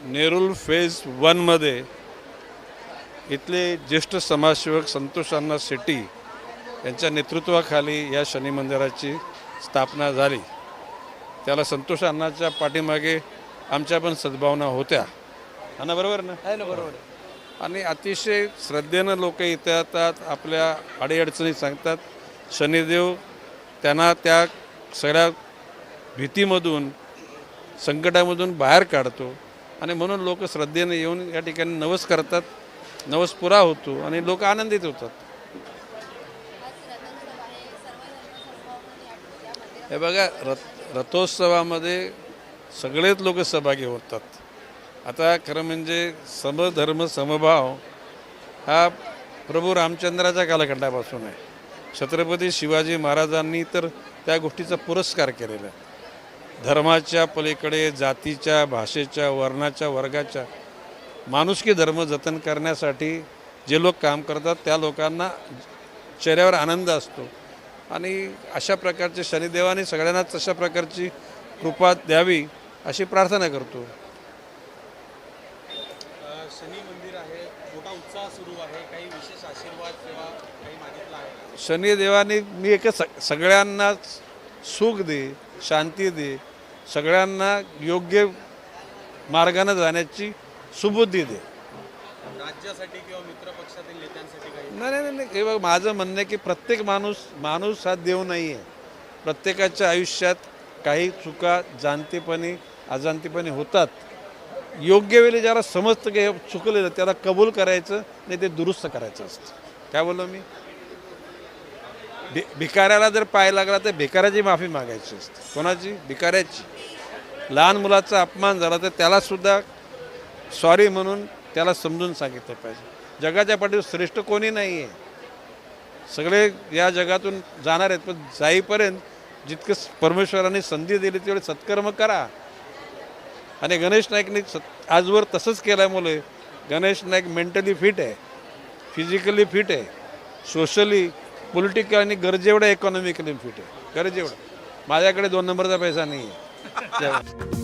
Nerul phase 1 मध्ये इथले ज्येष्ठ समाजसेवक संतोष अण्णा शेट्टी यांच्या नेतृत्वाखाली या शनी मंदिराची स्थापना झाली। त्याला संतोष अण्णाच्या पाठीमागे आमच्या पण सद्भावना होत्या। अण्णा बरोबर ना? आहे ना, बरोबर. आणि अतिशय श्रद्धेनं लोक इथे येतात, आपल्या अडीअडचणी सांगतात। शनिदेव त्यांना त्या सगळ्या भीतीमधून संकटामधून बाहेर काढतो आणि म्हणून लोक श्रद्धेने येऊन या ठिकाणी नवस करतात, नवस पुरा होतो आणि लोक आनंदित होतात। हे बघा, रथोत्सवामध्ये सगळेच लोक सहभागी होतात। आता खरं म्हणजे समधर्म समभाव हा प्रभू रामचंद्राच्या कालखंडापासून आहे। छत्रपती शिवाजी महाराजांनी तर त्या गोष्टीचा पुरस्कार केलेला आहे। धर्माच्या पलीकडे जातीच्या, भाषेच्या, वर्णाच्या, वर्गाच्या माणुसकी धर्म जतन करण्यासाठी जे लोक काम करतात त्या लोकांना चेहऱ्यावर आनंद असतो आणि अशा प्रकारचे शनिदेवाने सगळ्यांनाच अशा प्रकारची कृपा द्यावी अशी प्रार्थना करतो। शनी मंदिर आहे, मोठा उत्साह सुरू आहे, काही विशेष आशीर्वाद किंवा काही मागितला आहे? शनिदेवाने मी एकच सगळ्यांना सुख दे, शांती दे, सगळ्यांना योग्य मार्गाने जाण्याची सुबुद्धी दे। राज्यासाठी किंवा मित्रपक्षातील नेत्यांसाठी काही? नाही, हे बघ, माझं म्हणणं आहे की प्रत्येक माणूस हा देव नाही आहे। प्रत्येकाच्या आयुष्यात काही चुका जाणतेपणी अजाणतेपणी होतात। योग्य वेळी ज्याला समजतं की हे चुकलेलं त्याला कबूल करायचं, नाही ते दुरुस्त करायचं असतं। काय बोललो मी? भिकाऱ्याला जर पाय लागला तर भिकाऱ्याची माफी मागायची असते। कोणाची? भिकाऱ्याची। लहान मुलाचा अपमान झाला तर त्यालासुद्धा सॉरी म्हणून त्याला समजून सांगितलं पाहिजे। जगाच्या पाठीवर श्रेष्ठ कोणी नाही आहे। सगळे या जगातून जाणार आहेत, पण जाईपर्यंत जितकं परमेश्वराने संधी दिली तेवढे सत्कर्म करा। आणि गणेश नाईकने आजवर तसंच केल्यामुळे गणेश नाईक मेंटली फिट आहे, फिजिकली फिट आहे, सोशली, पॉलिटिकल आणि गरजेवढा इकॉनॉमिकली फिट आहे। गरजेवढा। माझ्याकडे 2 नंबरचा पैसा नाही आहे।